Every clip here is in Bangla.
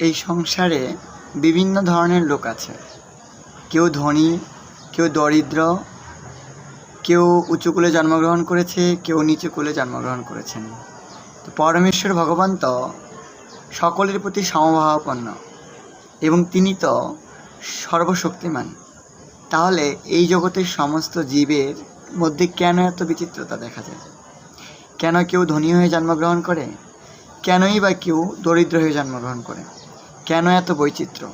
এই সংসারে বিভিন্ন ধরনের লোক আছে। কেউ ধনী, কেউ দরিদ্র, কেউ উঁচু কুলে জন্মগ্রহণ করেছে, কেউ নিচু কুলে জন্মগ্রহণ করেছেন। তো পরমেশ্বর ভগবান তো সকলের প্রতি সমভাবাপন্ন এবং তিনি তো সর্বশক্তিমান। তাহলে এই জগতের সমস্ত জীবের মধ্যে কেন এত বিচিত্রতা দেখা যায়? কেন কেউ ধনী হয়ে জন্মগ্রহণ করে? কেনই বা কেউ দরিদ্র হয়ে জন্মগ্রহণ করে? কেন এত বৈচিত্র্য?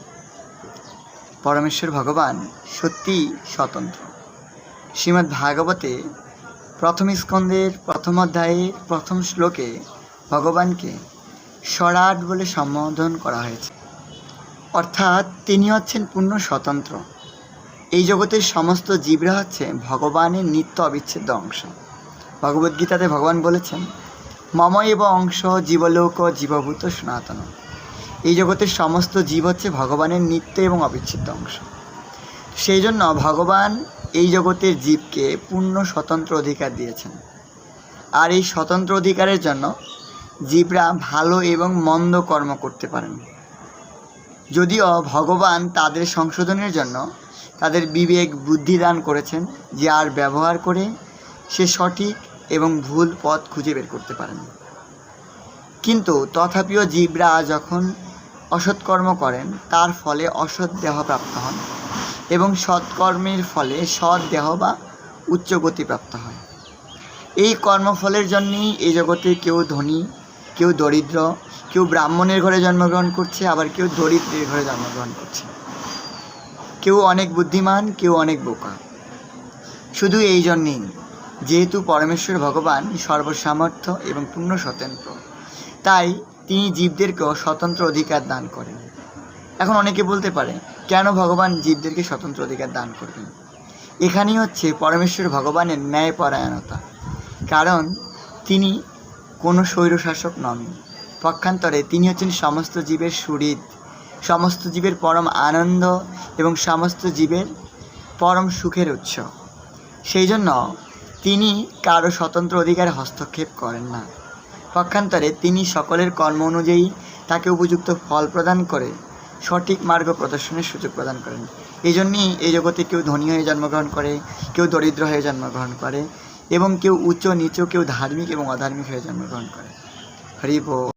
পরমেশ্বর ভগবান সত্যিই স্বতন্ত্র। শ্রীমদ্ ভাগবতে প্রথম স্কন্ধের প্রথম অধ্যায়ের প্রথম শ্লোকে ভগবানকে স্বরাট বলে সম্বোধন করা হয়েছে, অর্থাৎ তিনি হচ্ছেন পূর্ণ স্বতন্ত্র। এই জগতের সমস্ত জীবরা হচ্ছে ভগবানের নিত্য অবিচ্ছেদ্য অংশ। ভগবদ্গীতাতে ভগবান বলেছেন, মম এব অংশ জীবলোক জীবভূত সনাতন। এই জগতের সমস্ত জীব হচ্ছে ভগবানের নিত্য এবং অবিচ্ছেদ্য অংশ। সেই জন্য ভগবান এই জগতের জীবকে পূর্ণ স্বতন্ত্র অধিকার দিয়েছেন। আর এই স্বতন্ত্র অধিকারের জন্য জীবরা ভালো এবং মন্দ কর্ম করতে পারেন। যদিও ভগবান তাদের সংশোধনের জন্য তাদের বিবেক বুদ্ধি দান করেছেন, যার ব্যবহার করে সে সঠিক এবং ভুল পথ খুঁজে বের করতে পারেন। কিন্তু তথাপিও জীবরা যখন অসৎকর্ম করেন তার ফলে অসৎ দেহ প্রাপ্ত হন এবং সৎকর্মের ফলে সৎ দেহ বা উচ্চ গতি প্রাপ্ত হয়। এই কর্মফলের জন্যই এই জগতে কেউ ধনী, কেউ দরিদ্র, কেউ ব্রাহ্মণের ঘরে জন্মগ্রহণ করছে, আবার কেউ দরিদ্রের ঘরে জন্মগ্রহণ করছে। কেউ অনেক বুদ্ধিমান, কেউ অনেক বোকা। শুধু এই জন্যেই, যেহেতু পরমেশ্বর ভগবান সর্বসামর্থ্য এবং পূর্ণ স্বতন্ত্র, তাই তিনি জীবদেরকেও স্বতন্ত্র অধিকার দান করেন। এখন অনেকে বলতে পারে, কেন ভগবান জীবদেরকে স্বতন্ত্র অধিকার দান করবেন? এখানেই হচ্ছে পরমেশ্বর ভগবানের ন্যায়পরায়ণতা। কারণ তিনি কোনো স্বৈরশাসক নন। পক্ষান্তরে তিনি হচ্ছেন সমস্ত জীবের সুহৃদ, সমস্ত জীবের পরম আনন্দ এবং সমস্ত জীবের পরম সুখের উৎস। সেই জন্য তিনি কারো স্বতন্ত্র অধিকারে হস্তক্ষেপ করেন না। পক্ষান্তরে তিনি সকলের কর্ম অনুযায়ী তাকে উপযুক্ত ফল প্রদান করে সঠিক মার্গ প্রদর্শনের সুযোগ প্রদান করেন। এই জন্যই এই জগতে কেউ ধনী হয়ে জন্মগ্রহণ করে, কেউ দরিদ্র হয়ে জন্মগ্রহণ করে এবং কেউ উচ্চ নিচু, কেউ ধার্মিক এবং অধার্মিক হয়ে জন্মগ্রহণ করে। হরি বল।